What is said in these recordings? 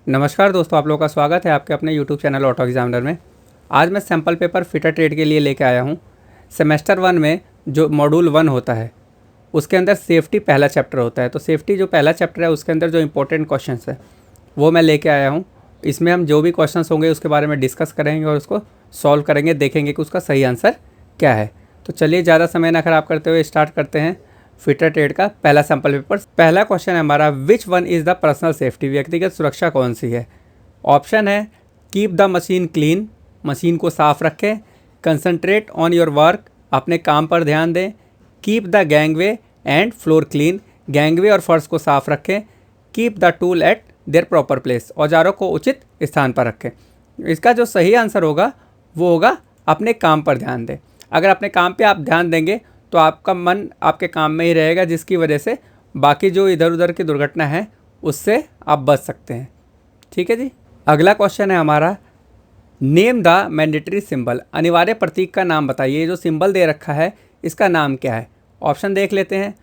नमस्कार दोस्तों, आप लोगों का स्वागत है आपके अपने यूट्यूब चैनल ऑटो एग्जामिनर में। आज मैं सैम्पल पेपर फिटर ट्रेड के लिए लेके आया हूँ। सेमेस्टर 1 में जो मॉड्यूल 1 होता है उसके अंदर सेफ्टी पहला चैप्टर होता है। तो सेफ्टी जो पहला चैप्टर है उसके अंदर जो इंपॉर्टेंट क्वेश्चंस है वो मैं लेके आया हूँ। इसमें हम जो भी क्वेश्चंस होंगे उसके बारे में डिस्कस करेंगे और उसको सॉल्व करेंगे, देखेंगे कि उसका सही आंसर क्या है। तो चलिए ज़्यादा समय ना खराब करते हुए स्टार्ट करते हैं फिटर ट्रेड का पहला सैम्पल पेपर। पहला क्वेश्चन है हमारा, which one is the personal safety, व्यक्तिगत सुरक्षा कौन सी है। ऑप्शन है keep the machine clean, machine को साफ रखें। कंसंट्रेट ऑन योर वर्क, अपने काम पर ध्यान दें। Keep the gangway and floor clean, gangway और फर्श को साफ रखें। Keep the tool eight there proper place, औजारों को उचित स्थान पर रखें। इसका जो सही आंसर होगा वो होगा अपने काम पर ध्यान दें। अगर अपने काम पे आप ध्यान देंगे तो आपका मन आपके काम में ही रहेगा, जिसकी वजह से बाकी जो इधर उधर की दुर्घटना है उससे आप बच सकते हैं। ठीक है जी। अगला क्वेश्चन है हमारा, नेम द मैंडेटरी सिंबल, अनिवार्य प्रतीक का नाम बताइए। जो सिंबल दे रखा है इसका नाम क्या है। ऑप्शन देख लेते हैं।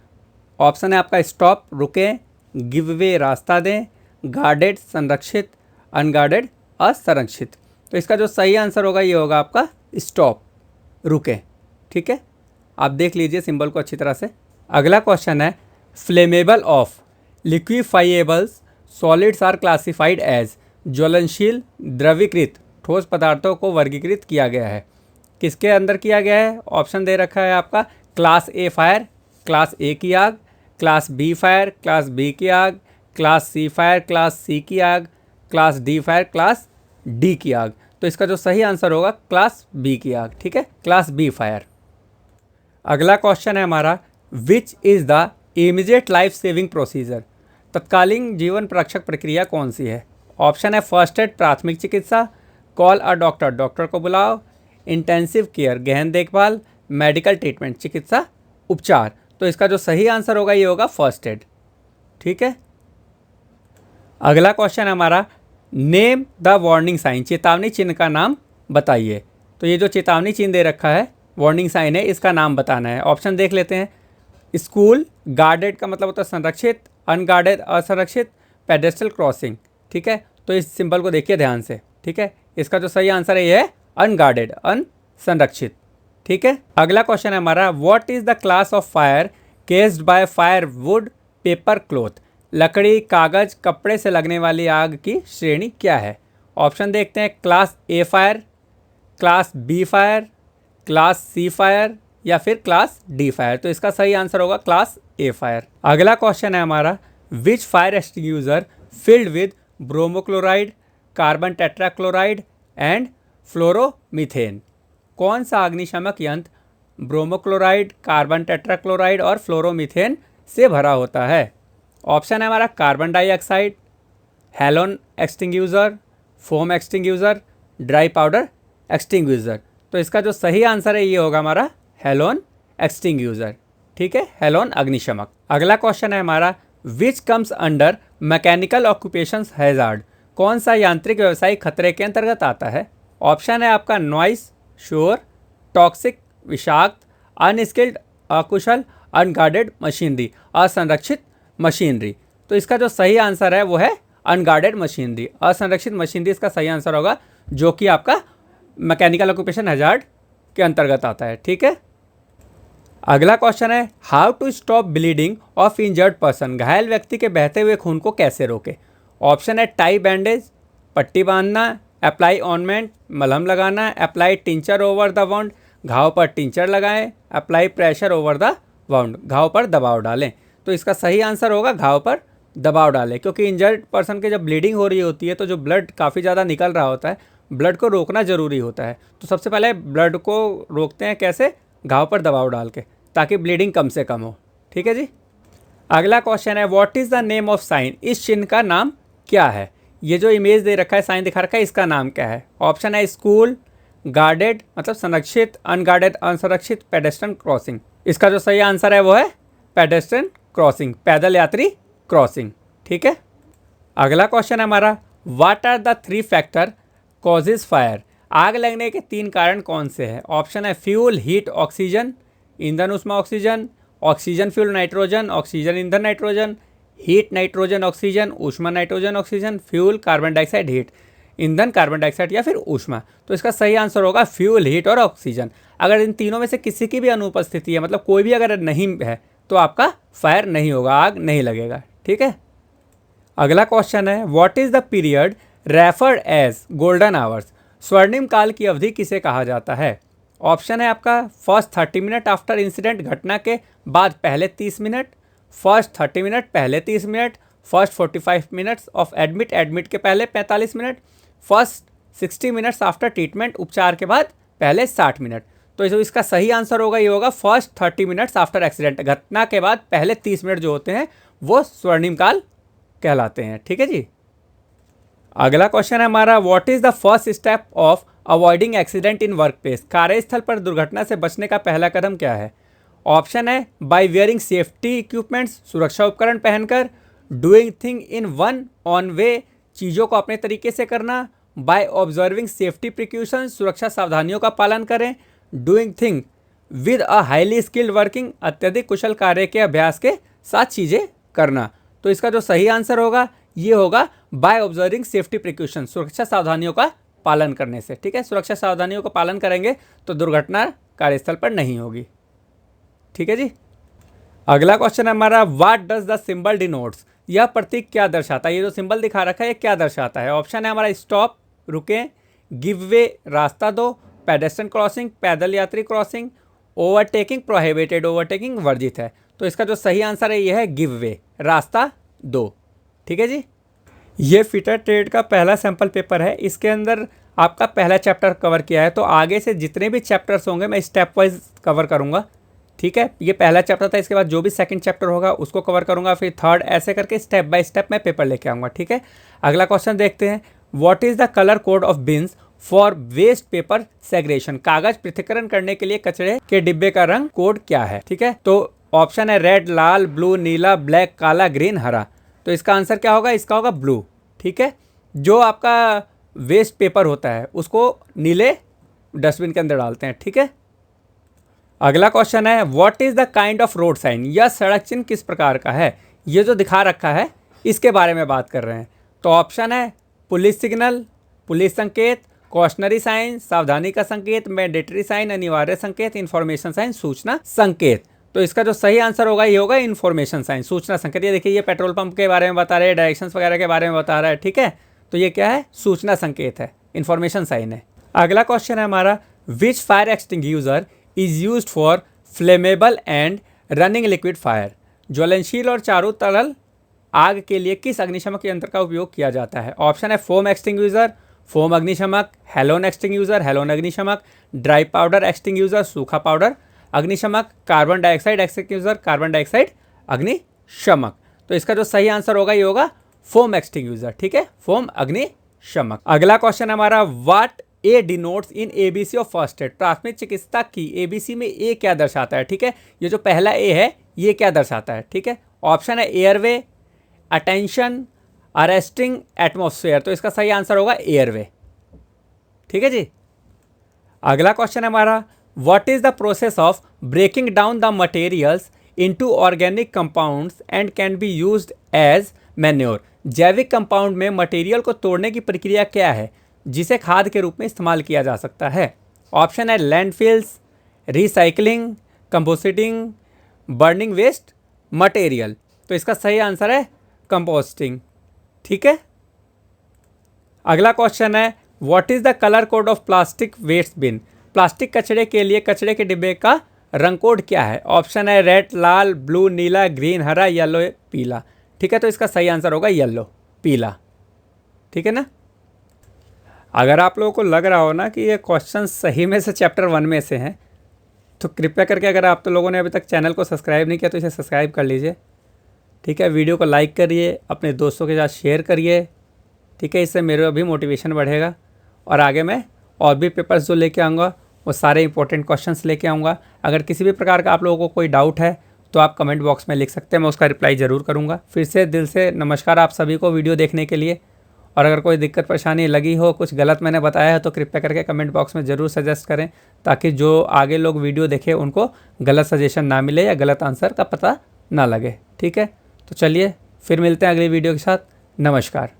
ऑप्शन है आपका स्टॉप, रुकें। गिव वे, रास्ता दें। गार्डेड, संरक्षित। अनगार्डेड, असंरक्षित। तो इसका जो सही आंसर होगा ये होगा आपका स्टॉप, रुकें। ठीक है, आप देख लीजिए सिंबल को अच्छी तरह से। अगला क्वेश्चन है, flammable of liquefiables solids are classified as, ज्वलनशील द्रवीकृत ठोस पदार्थों को वर्गीकृत किया गया है। किसके अंदर किया गया है। ऑप्शन दे रखा है आपका, class A fire, class A की आग। Class B fire, class B की आग। Class C fire, class C की आग। Class D fire, class D की आग। तो इसका जो सही आंसर होगा क्लास बी की आग। ठीक है, क्लास बी फायर। अगला क्वेश्चन है हमारा, which is the immediate life saving procedure, तत्कालीन जीवन रक्षक प्रक्रिया कौन सी है। ऑप्शन है फर्स्ट एड, प्राथमिक चिकित्सा। कॉल अ डॉक्टर, डॉक्टर को बुलाओ। इंटेंसिव केयर, गहन देखभाल। मेडिकल ट्रीटमेंट, चिकित्सा उपचार। तो इसका जो सही आंसर होगा ये होगा फर्स्ट एड। ठीक है। अगला क्वेश्चन है हमारा, नेम द वार्निंग साइन, चेतावनी चिन्ह का नाम बताइए। तो ये जो चेतावनी चिन्ह दे रखा है वार्निंग साइन है, इसका नाम बताना है। ऑप्शन देख लेते हैं। स्कूल, गार्डेड का मतलब होता है संरक्षित, अनगार्डेड असंरक्षित, पेडेस्ट्रियल क्रॉसिंग। ठीक है, तो इस सिंबल को देखिए ध्यान से। ठीक है, इसका जो सही आंसर है ये है अनगार्डेड, अनसंरक्षित। ठीक है। अगला क्वेश्चन है हमारा, what is the class of fire केस्ड by fire would paper cloth, लकड़ी, कागज, कपड़े से लगने वाली आग की श्रेणी क्या है। ऑप्शन देखते हैं। Class A fire, class B fire, class C fire या फिर क्लास डी फायर। तो इसका सही आंसर होगा क्लास ए फायर। अगला क्वेश्चन है हमारा, which fire extinguisher filled with bromochloride, carbon tetrachloride and fluoromethane, कौन सा अग्निशमक यंत्र ब्रोमोक्लोराइड, कार्बन टेट्राक्लोराइड और फ्लोरोमीथेन से भरा होता है। ऑप्शन है हमारा carbon dioxide, halon extinguisher, foam extinguisher, dry powder extinguisher. तो इसका जो सही आंसर है ये होगा हमारा हैलोन एक्सटिंग्यूशर। ठीक है, हैलोन अग्निशमक। अगला क्वेश्चन है हमारा, which comes under mechanical occupations hazard, कौन सा यांत्रिक व्यवसायिक खतरे के अंतर्गत आता है। ऑप्शन है आपका नॉइस, शोर, टॉक्सिक विषाक्त, अनस्किल्ड अकुशल, अनगार्डेड मशीनरी, असंरक्षित मशीनरी। तो इसका जो सही आंसर है वो है अनगार्डेड मशीनरी, असंरक्षित मशीनरी इसका सही आंसर होगा, जो कि आपका मैकेनिकल ऑक्यूपेशन हैजार्ड के अंतर्गत आता है। ठीक है। अगला क्वेश्चन है, how to stop bleeding of injured person, घायल व्यक्ति के बहते हुए खून को कैसे रोके। ऑप्शन है टाई बैंडेज, पट्टी बांधना, अप्लाई ऑनमेंट, मलहम लगाना, apply tincture over the wound, घाव पर टिंचर लगाएं, apply pressure over the wound, घाव पर दबाव डालें। तो इसका सही आंसर होगा घाव पर दबाव डालें, क्योंकि इंजर्ड पर्सन के जब ब्लीडिंग हो रही होती है तो जो ब्लड काफ़ी ज़्यादा निकल रहा होता है, ब्लड को रोकना ज़रूरी होता है। तो सबसे पहले ब्लड को रोकते हैं कैसे, घाव पर दबाव डाल के, ताकि ब्लीडिंग कम से कम हो। ठीक है जी। अगला क्वेश्चन है, what is the name of sine, इस चिन्ह का नाम क्या है। ये जो इमेज दे रखा है, साइन दिखा रखा है, इसका नाम क्या है। ऑप्शन है स्कूल, गार्डेड मतलब संरक्षित, अनगार्डेड असंरक्षित, पेडेस्ट्रियन क्रॉसिंग। इसका जो सही आंसर है वो है पेडेस्ट्रियन क्रॉसिंग, पैदल यात्री क्रॉसिंग। ठीक है। अगला क्वेश्चन है हमारा, what are the 3 factor causes fire, आग लगने के 3 कारण कौन से हैं। ऑप्शन है फ्यूल, हीट, ऑक्सीजन, ईंधन उष्मा oxygen, oxygen fuel nitrogen, oxygen ईंधन नाइट्रोजन, हीट नाइट्रोजन ऑक्सीजन, ऊष्मा nitrogen oxygen, fuel carbon dioxide heat, ईंधन कार्बन डाइऑक्साइड या फिर ऊष्मा। तो इसका सही आंसर होगा फ्यूल, हीट और ऑक्सीजन। अगर इन तीनों में से किसी की भी अनुपस्थिति है, मतलब कोई भी अगर नहीं है, तो आपका फायर नहीं होगा, आग नहीं लगेगा। ठीक है। अगला क्वेश्चन है, what is the period referred as golden hours? स्वर्णिम काल की अवधि किसे कहा जाता है? ऑप्शन है आपका फर्स्ट 30 मिनट आफ्टर इंसिडेंट, घटना के बाद पहले 30 मिनट, फर्स्ट 30 मिनट पहले 30 minute, first 45 minutes of admit, admit के पहले 45 minute, first 60 minutes after treatment, उपचार के बाद पहले 60 मिनट। तो इसका सही आंसर होगा, ये होगा फर्स्ट 30 मिनट्स आफ्टर एक्सीडेंट, घटना के बाद पहले 30 मिनट जो होते हैं वो स्वर्णिम काल कहलाते हैं। ठीक है जी। अगला क्वेश्चन है हमारा, what is the first step of avoiding accident in work place? कार्यस्थल पर दुर्घटना से बचने का पहला कदम क्या है? ऑप्शन है बाय वियरिंग सेफ्टी इक्विपमेंट्स, सुरक्षा उपकरण पहनकर, doing thing in one on way, चीज़ों को अपने तरीके से करना, बाय ऑब्जर्विंग सेफ्टी प्रिकॉशंस, सुरक्षा सावधानियों का पालन करें, doing thing with a highly skilled working, अत्यधिक कुशल कार्य के अभ्यास के साथ चीज़ें करना। तो इसका जो सही आंसर होगा ये होगा बाय ऑब्जर्विंग सेफ्टी प्रिकॉशन, सुरक्षा सावधानियों का पालन करने से। ठीक है, सुरक्षा सावधानियों का पालन करेंगे तो दुर्घटना कार्यस्थल पर नहीं होगी। ठीक है जी। अगला क्वेश्चन है हमारा, what does the symbol denotes? यह प्रतीक क्या दर्शाता है? ये जो सिंबल दिखा रखा है ये क्या दर्शाता है? ऑप्शन है हमारा स्टॉप, रुकें, गिव वे, रास्ता दो, पेडेस्ट्रियन क्रॉसिंग, पैदल यात्री क्रॉसिंग, ओवरटेकिंग, प्रोहिबिटेड, ओवरटेकिंग वर्जित है। तो इसका जो सही आंसर है ये है गिव वे, रास्ता दो। ठीक है जी। ये फिटर ट्रेड का पहला सैंपल पेपर है, इसके अंदर आपका पहला चैप्टर कवर किया है, तो आगे से जितने भी चैप्टर्स होंगे मैं स्टेप वाइज कवर करूँगा। ठीक है, ये पहला चैप्टर था, इसके बाद जो भी सेकंड चैप्टर होगा उसको कवर करूँगा, फिर थर्ड, ऐसे करके स्टेप बाय स्टेप मैं पेपर लेके आऊँगा। ठीक है। अगला क्वेश्चन देखते हैं, what is the colour code of bins for waste paper segregation? कागज पृथक्करण करने के लिए कचरे के डिब्बे का रंग कोड क्या है? ठीक है, तो ऑप्शन है रेड, लाल, ब्लू, नीला, ब्लैक, काला, ग्रीन, हरा। तो इसका आंसर क्या होगा? इसका होगा ब्लू। ठीक है, जो आपका वेस्ट पेपर होता है उसको नीले डस्टबिन के अंदर डालते हैं। ठीक है। अगला क्वेश्चन है, what is the kind of road sign? यह सड़क चिन्ह किस प्रकार का है? ये जो दिखा रखा है इसके बारे में बात कर रहे हैं। तो ऑप्शन है पुलिस सिग्नल, पुलिस संकेत, कॉशनरी साइन, सावधानी का संकेत, मैंडेटरी साइन, अनिवार्य संकेत, इन्फॉर्मेशन साइन, सूचना संकेत। तो इसका जो सही आंसर होगा ये होगा इन्फॉर्मेशन साइन, सूचना संकेत। ये देखिए, ये पेट्रोल पंप के बारे में बता रहे हैं, डायरेक्शंस वगैरह के बारे में बता रहा है। ठीक है, तो ये क्या है? सूचना संकेत है, इन्फॉर्मेशन साइन है। अगला क्वेश्चन है हमारा, which fire extinguisher is used for flammable and running liquid fire? ज्वलनशील और चारों तरल आग के लिए किस अग्निशमक यंत्र का उपयोग किया जाता है? ऑप्शन है फोम एक्सटिंग्यूशर, फोम अग्निशमक, हेलोन एक्सटिंग्यूशर, हेलोन अग्निशमक, ड्राई पाउडर एक्सटिंग्यूशर, सूखा पाउडर अग्निशमक, carbon dioxide extinguisher, carbon dioxide अग्निशमक। तो इसका जो सही आंसर होगा ये होगा फोम एक्सटिंग्यूशर। ठीक है, फोम अग्निशमक। अगला क्वेश्चन हमारा, what A denotes in ABC of first aid? प्राथमिक चिकित्सा की एबीसी में ए क्या दर्शाता है? ठीक है, ये जो पहला ए है ये क्या दर्शाता है? ठीक है, ऑप्शन है एयरवे, अटेंशन, अरेस्टिंग, एटमॉस्फेयर। तो इसका सही आंसर होगा एयरवे। ठीक है जी। अगला क्वेश्चन है हमारा, what is the process of breaking down the materials into organic compounds and can be used as manure? जैविक कंपाउंड में मटेरियल को तोड़ने की प्रक्रिया क्या है जिसे खाद के रूप में इस्तेमाल किया जा सकता है? ऑप्शन है landfills, recycling, composting, burning waste material. तो इसका सही आंसर है कंपोस्टिंग। ठीक है। अगला क्वेश्चन है, what is the colour code of plastic waste bin? Plastic कचरे के लिए कचरे के डिब्बे का रंग कोड क्या है? ऑप्शन है रेड, लाल, ब्लू, नीला, ग्रीन, हरा, येलो, पीला। ठीक है, तो इसका सही आंसर होगा येलो, पीला। ठीक है ना। अगर आप लोगों को लग रहा हो ना कि ये क्वेश्चन सही में से चैप्टर 1 में से हैं, तो कृपया करके अगर आप तो लोगों ने अभी तक चैनल को सब्सक्राइब नहीं किया तो इसे सब्सक्राइब कर लीजिए। ठीक है, वीडियो को लाइक करिए, अपने दोस्तों के साथ शेयर करिए। ठीक है, इससे मेरा भी मोटिवेशन बढ़ेगा और आगे मैं और भी पेपर्स जो लेके आऊँगा वो सारे इंपॉर्टेंट क्वेश्चंस लेके आऊँगा। अगर किसी भी प्रकार का आप लोगों को कोई डाउट है तो आप कमेंट बॉक्स में लिख सकते हैं, मैं उसका रिप्लाई ज़रूर करूँगा। फिर से दिल से नमस्कार आप सभी को वीडियो देखने के लिए। और अगर कोई दिक्कत परेशानी लगी हो, कुछ गलत मैंने बताया है तो कृपया करके कमेंट बॉक्स में ज़रूर सजेस्ट करें, ताकि जो आगे लोग वीडियो देखें उनको गलत सजेशन ना मिले या गलत आंसर का पता ना लगे। ठीक है, तो चलिए फिर मिलते हैं अगली वीडियो के साथ। नमस्कार।